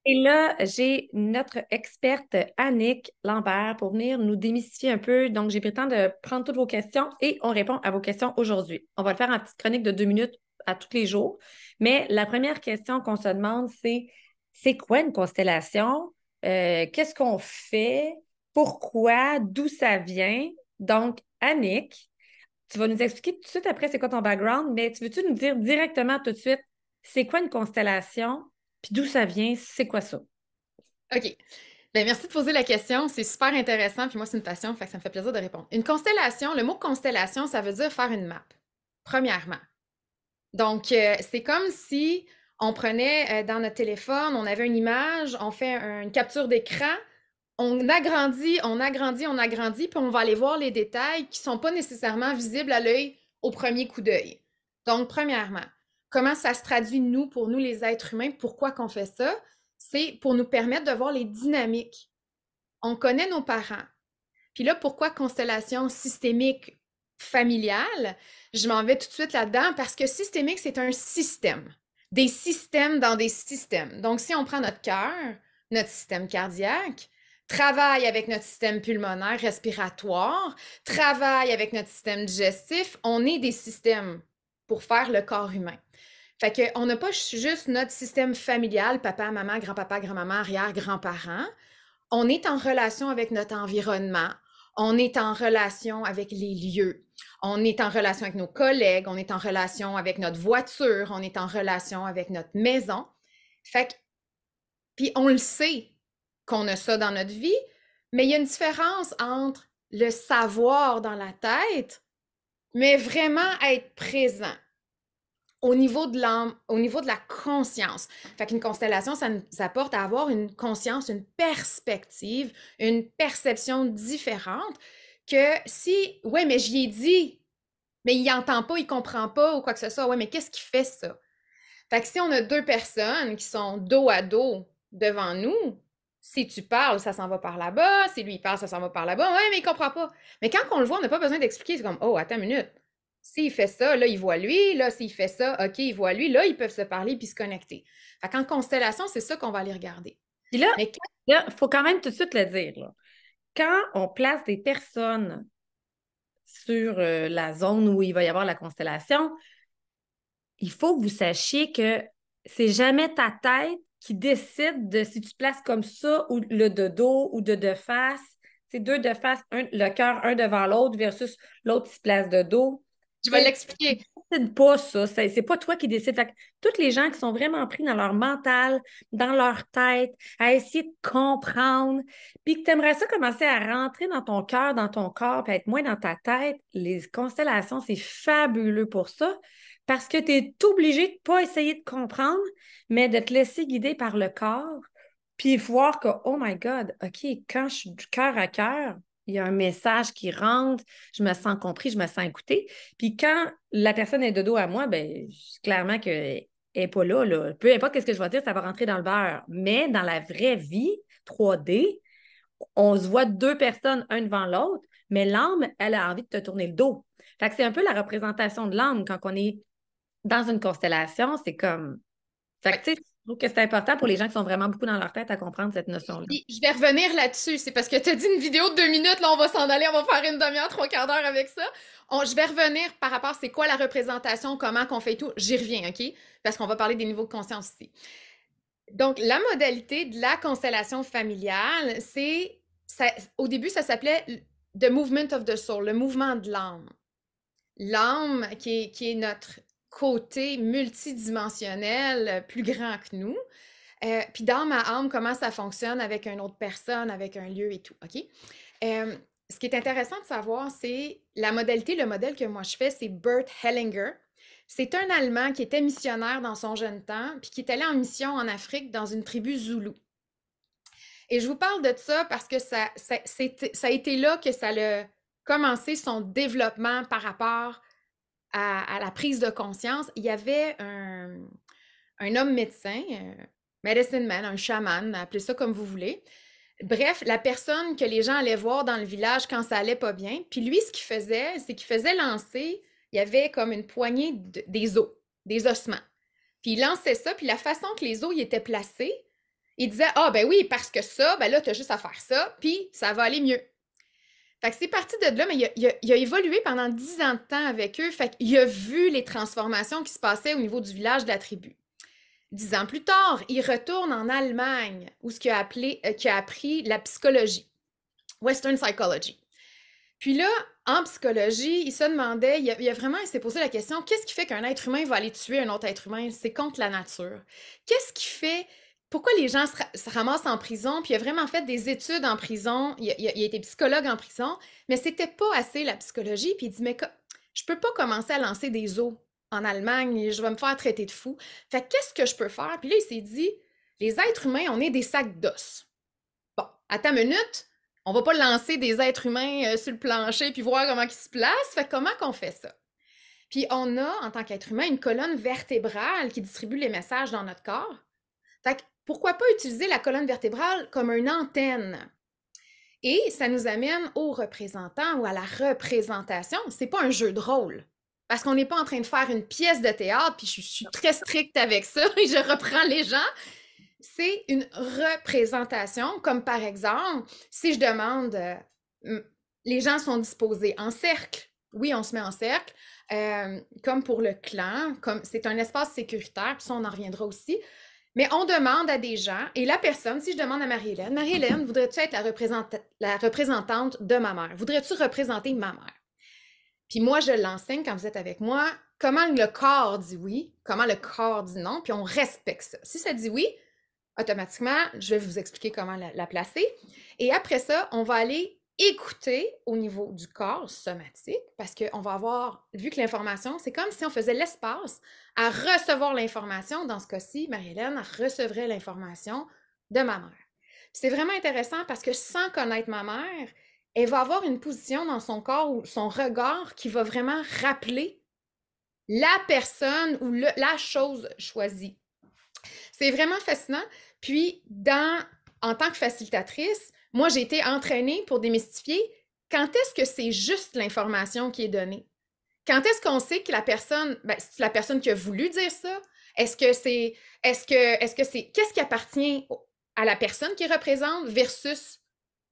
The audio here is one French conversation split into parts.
Et là, j'ai notre experte Annick Lambert pour venir nous démystifier un peu. Donc, j'ai pris le temps de prendre toutes vos questions et on répond à vos questions aujourd'hui. On va le faire en petite chronique de 2 minutes à tous les jours. Mais la première question qu'on se demande, c'est quoi une constellation? Qu'est-ce qu'on fait? Pourquoi? D'où ça vient? Donc, Annick, tu vas nous expliquer tout de suite après c'est quoi ton background, mais tu veux-tu nous dire directement tout de suite c'est quoi une constellation? Puis d'où ça vient? C'est quoi ça? OK. Ben, merci de poser la question. C'est super intéressant. Puis moi, c'est une passion, fait que ça me fait plaisir de répondre. Une constellation, le mot constellation, ça veut dire faire une map, premièrement. Donc, c'est comme si on prenait dans notre téléphone, on avait une image, on fait une capture d'écran, on agrandit, on agrandit, on agrandit, puis on va aller voir les détails qui sont pas nécessairement visibles à l'œil au premier coup d'œil. Donc, premièrement, comment ça se traduit, nous, pour nous, les êtres humains, pourquoi qu'on fait ça? C'est pour nous permettre de voir les dynamiques. On connaît nos parents. Puis là, pourquoi constellation systémique familiale? Je m'en vais tout de suite là-dedans parce que systémique, c'est un système. Des systèmes dans des systèmes. Donc, si on prend notre cœur, notre système cardiaque, travaille avec notre système pulmonaire, respiratoire, travaille avec notre système digestif, on est des systèmes pour faire le corps humain. Fait qu'on n'a pas juste notre système familial, papa, maman, grand-papa, grand-maman, arrière-grands-parents. On est en relation avec notre environnement, on est en relation avec les lieux, on est en relation avec nos collègues, on est en relation avec notre voiture, on est en relation avec notre maison. Fait que, puis on le sait qu'on a ça dans notre vie, mais il y a une différence entre le savoir dans la tête, mais vraiment être présent au niveau de l'âme, au niveau de la conscience. Fait qu'une constellation, ça nous apporte à avoir une conscience, une perspective, une perception différente que si, ouais, mais j'y ai dit, mais il entend pas, il comprend pas ou quoi que ce soit, ouais, mais qu'est-ce qui fait ça? Fait que si on a deux personnes qui sont dos à dos devant nous, si tu parles, ça s'en va par là-bas, si lui il parle, ça s'en va par là-bas, ouais, mais il comprend pas. Mais quand on le voit, on n'a pas besoin d'expliquer, c'est comme, oh, attends une minute. S'il fait ça, là, il voit lui, là, s'il fait ça, OK, il voit lui, là, ils peuvent se parler puis se connecter. Fait qu'en constellation, c'est ça qu'on va aller regarder. Puis là, Mais il faut quand même tout de suite le dire, là. Quand on place des personnes sur la zone où il va y avoir la constellation, il faut que vous sachiez que c'est jamais ta tête qui décide de si tu places comme ça ou le de dos ou de face. C'est deux de face, le cœur un devant l'autre versus l'autre qui se place de dos. je vais l'expliquer. Décide pas ça. C'est pas toi qui décides. Fait que toutes les gens qui sont vraiment pris dans leur mental, dans leur tête, à essayer de comprendre, puis que tu aimerais ça commencer à rentrer dans ton cœur, dans ton corps, puis être moins dans ta tête, les constellations, c'est fabuleux pour ça. Parce que tu es obligé de ne pas essayer de comprendre, mais de te laisser guider par le corps, puis voir que, oh my God, OK, quand je suis du cœur à cœur, il y a un message qui rentre, je me sens compris, je me sens écouté. Puis quand la personne est de dos à moi, ben clairement qu'elle n'est pas là, là. Peu importe ce que je vais dire, ça va rentrer dans le beurre. Mais dans la vraie vie, 3D, on se voit deux personnes, un devant l'autre, mais l'âme, elle a envie de te tourner le dos. Fait que c'est un peu la représentation de l'âme quand on est dans une constellation, c'est comme. Fait que, Ouais. tu sais, je trouve que c'est important pour les gens qui sont vraiment beaucoup dans leur tête à comprendre cette notion-là. Puis, je vais revenir là-dessus. C'est parce que tu as dit une vidéo de 2 minutes, là, on va s'en aller, on va faire une demi-heure, trois quarts d'heure avec ça. Je vais revenir par rapport à c'est quoi la représentation, comment qu'on fait tout. J'y reviens, OK? Parce qu'on va parler des niveaux de conscience ici. Donc, la modalité de la constellation familiale, au début, ça s'appelait The Movement of the Soul, le mouvement de l'âme. L'âme qui est notre côté multidimensionnel plus grand que nous. Puis dans ma âme, comment ça fonctionne avec une autre personne, avec un lieu et tout, OK? Euh, Ce qui est intéressant de savoir, c'est la modalité, le modèle que moi je fais, c'est Bert Hellinger. C'est un Allemand qui était missionnaire dans son jeune temps, puis qui est allé en mission en Afrique dans une tribu Zoulou. Et je vous parle de ça parce que ça a été là que ça a commencé son développement par rapport à la prise de conscience. Il y avait un homme médecin, medicine man, un chaman, appelez ça comme vous voulez. Bref, la personne que les gens allaient voir dans le village quand ça allait pas bien. Puis lui, ce qu'il faisait, c'est qu'il faisait lancer, il y avait comme une poignée des os, des ossements. Puis il lançait ça, puis la façon que les os y étaient placés, il disait « Ah, ben oui, parce que ça, ben là, tu as juste à faire ça, puis ça va aller mieux. » Fait que c'est parti de là, mais il a évolué pendant 10 ans de temps avec eux. Fait qu'il a vu les transformations qui se passaient au niveau du village de la tribu. 10 ans plus tard, il retourne en Allemagne, où ce qu'il a appris la psychologie, Western Psychology. Puis là, en psychologie, il se demandait, il s'est posé la question, qu'est-ce qui fait qu'un être humain va aller tuer un autre être humain? C'est contre la nature. Qu'est-ce qui fait, pourquoi les gens se ramassent en prison? Puis il a vraiment fait des études en prison, il a été psychologue en prison, mais c'était pas assez la psychologie. Puis il dit, mais je peux pas commencer à lancer des os en Allemagne, je vais me faire traiter de fou. Fait qu'est-ce que je peux faire? Puis là, il s'est dit, les êtres humains, on est des sacs d'os. Bon, à ta minute, on va pas lancer des êtres humains sur le plancher puis voir comment ils se placent. Fait comment qu'on fait ça? Puis on a, en tant qu'être humain, une colonne vertébrale qui distribue les messages dans notre corps. Fait que pourquoi pas utiliser la colonne vertébrale comme une antenne? Et ça nous amène au représentant ou à la représentation. C'est pas un jeu de rôle. Parce qu'on n'est pas en train de faire une pièce de théâtre, puis je suis très stricte avec ça et je reprends les gens. C'est une représentation, comme par exemple, si je demande, les gens sont disposés en cercle. Oui, on se met en cercle, comme pour le clan, comme c'est un espace sécuritaire, puis ça, on en reviendra aussi. Mais on demande à des gens, et la personne, si je demande à Marie-Hélène, Marie-Hélène, voudrais-tu être la représentante de ma mère? Voudrais-tu représenter ma mère? Puis moi, je l'enseigne quand vous êtes avec moi, comment le corps dit oui, comment le corps dit non, puis on respecte ça. Si ça dit oui, automatiquement, je vais vous expliquer comment la placer. Et après ça, on va aller écouter au niveau du corps somatique parce qu'on va avoir, vu que l'information, c'est comme si on faisait l'espace à recevoir l'information. Dans ce cas-ci, Marie-Hélène recevrait l'information de ma mère. C'est vraiment intéressant parce que sans connaître ma mère, elle va avoir une position dans son corps ou son regard qui va vraiment rappeler la personne ou la chose choisie. C'est vraiment fascinant. Puis, en tant que facilitatrice, moi, j'ai été entraînée pour démystifier quand est-ce que c'est juste l'information qui est donnée. Quand est-ce qu'on sait que la personne, c'est la personne qui a voulu dire ça? Qu'est-ce qui appartient à la personne qui représente versus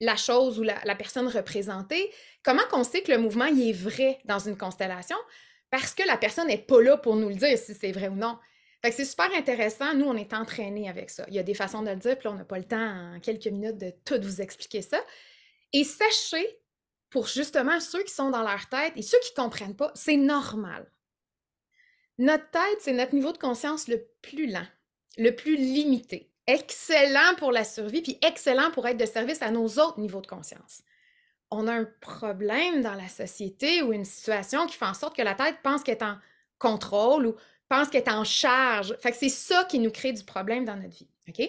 la chose ou la personne représentée? Comment qu'on sait que le mouvement, il est vrai dans une constellation? Parce que la personne n'est pas là pour nous le dire si c'est vrai ou non. Fait que c'est super intéressant. Nous, on est entraînés avec ça. Il y a des façons de le dire, puis là, on n'a pas le temps en quelques minutes de tout vous expliquer ça. Et sachez, pour justement ceux qui sont dans leur tête et ceux qui ne comprennent pas, c'est normal. Notre tête, c'est notre niveau de conscience le plus lent, le plus limité. Excellent pour la survie, puis excellent pour être de service à nos autres niveaux de conscience. On a un problème dans la société ou une situation qui fait en sorte que la tête pense qu'elle est en contrôle ou pense qu'elle est en charge. Fait que c'est ça qui nous crée du problème dans notre vie, OK?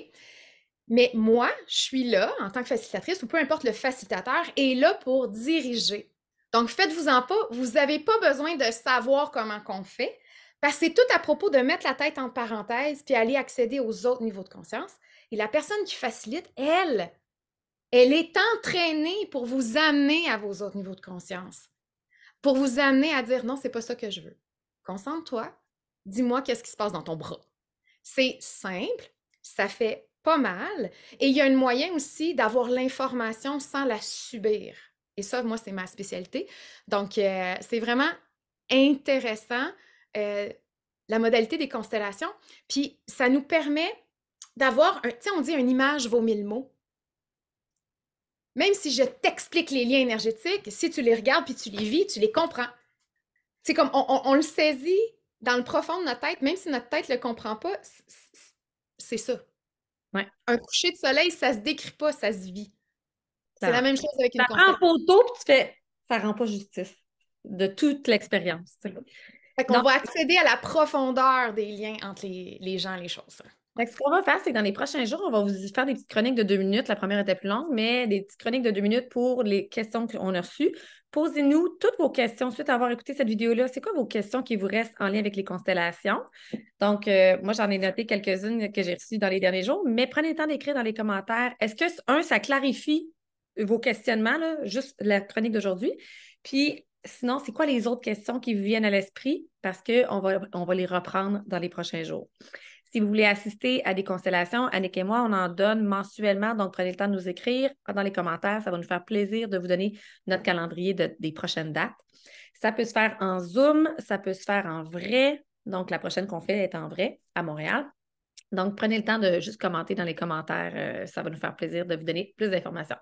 Mais moi, je suis là, en tant que facilitatrice, ou peu importe le facilitateur, est là pour diriger. Donc, faites-vous-en pas, vous n'avez pas besoin de savoir comment qu'on fait, parce que c'est tout à propos de mettre la tête en parenthèse puis aller accéder aux autres niveaux de conscience. Et la personne qui facilite, elle est entraînée pour vous amener à vos autres niveaux de conscience, pour vous amener à dire « Non, c'est pas ça que je veux. Concentre-toi. Dis-moi qu'est-ce qui se passe dans ton bras. » C'est simple, ça fait pas mal. Et il y a un moyen aussi d'avoir l'information sans la subir. Et ça, moi, c'est ma spécialité. Donc, c'est vraiment intéressant, la modalité des constellations. Puis, ça nous permet d'avoir, tu sais, on dit une image vaut 1000 mots. Même si je t'explique les liens énergétiques, si tu les regardes puis tu les vis, tu les comprends. C'est comme on le saisit dans le profond de notre tête, même si notre tête ne le comprend pas, c'est ça. Ouais. Un coucher de soleil, ça se décrit pas, ça se vit. C'est la même chose avec une constellation. Ça prend en photo, puis tu fais, ça rend pas justice de toute l'expérience. Fait qu'on va accéder à la profondeur des liens entre les gens et les choses. Donc, ce qu'on va faire, c'est que dans les prochains jours, on va vous faire des petites chroniques de 2 minutes. La première était plus longue, mais des petites chroniques de 2 minutes pour les questions qu'on a reçues. Posez-nous toutes vos questions suite à avoir écouté cette vidéo-là. C'est quoi vos questions qui vous restent en lien avec les constellations? Donc, moi, j'en ai noté quelques-unes que j'ai reçues dans les derniers jours, mais prenez le temps d'écrire dans les commentaires. Est-ce que, ça clarifie vos questionnements, là, juste la chronique d'aujourd'hui? Puis, Sinon, c'est quoi les autres questions qui vous viennent à l'esprit? Parce qu'on va les reprendre dans les prochains jours. Si vous voulez assister à des constellations, Annick et moi, on en donne mensuellement, donc prenez le temps de nous écrire dans les commentaires. Ça va nous faire plaisir de vous donner notre calendrier des prochaines dates. Ça peut se faire en Zoom, ça peut se faire en vrai. Donc, la prochaine qu'on fait est en vrai à Montréal. Donc, prenez le temps de juste commenter dans les commentaires. Ça va nous faire plaisir de vous donner plus d'informations.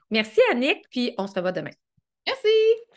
Merci, Annick, puis on se revoit demain. Merci!